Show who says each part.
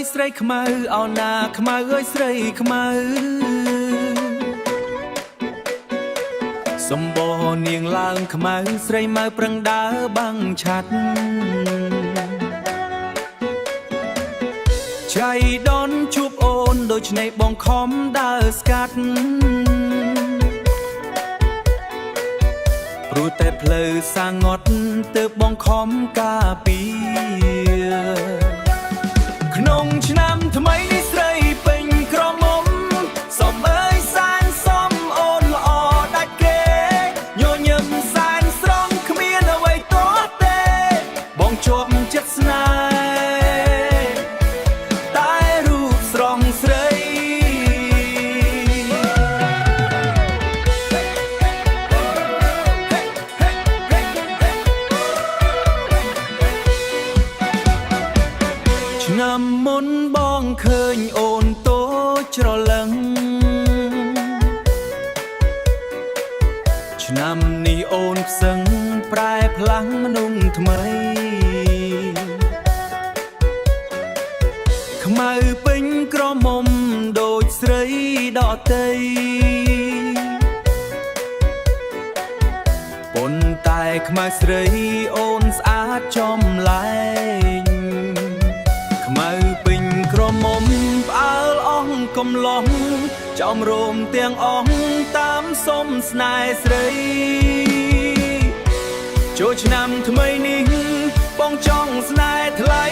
Speaker 1: ស្រីខ្មៅអោណាខ្មៅអើយស្រីខ្មៅសំបោនាងឡើងខ្មៅស្រីម៉ៅប្រឹងដើរបាំងឆាត់ចៃដនជួបអូនដូចនៃបងខំដើរស្កាត់ព្រោះតែផ្លូវសាងត់ទើបបងខំការពារក្នុងឆ្នាំថ្មីនេះស្រីពេញក្រមុំសំអើយសានសំអូនល្អដាច់គេញញឹមសានស្រង់គ្មានអ្វីទាស់ទេបងជាប់ចិត្តស្នេហ៍តែរូបស្រងស្រីឆ្នាំមុនបងឃើញអូនតូចច្រឡឹងឆ្នាំនេះអូនផ្សឹងប្រែផ្លាំងមនុស្សថ្មីខ្មៅពេញក្រមុំដូចស្រីដតីប៉ុន្តែខ្មៅស្រីអូនស្អាតចំលែងខ្មៅពេញក្រមុំផ្អើលអស់កំឡោះចំរោមទាំងអស់តាមសុំស្នេហ៍ស្រីចូលឆ្នាំថ្មីនេះបងចង់ស្នេហ៍ថ្លៃ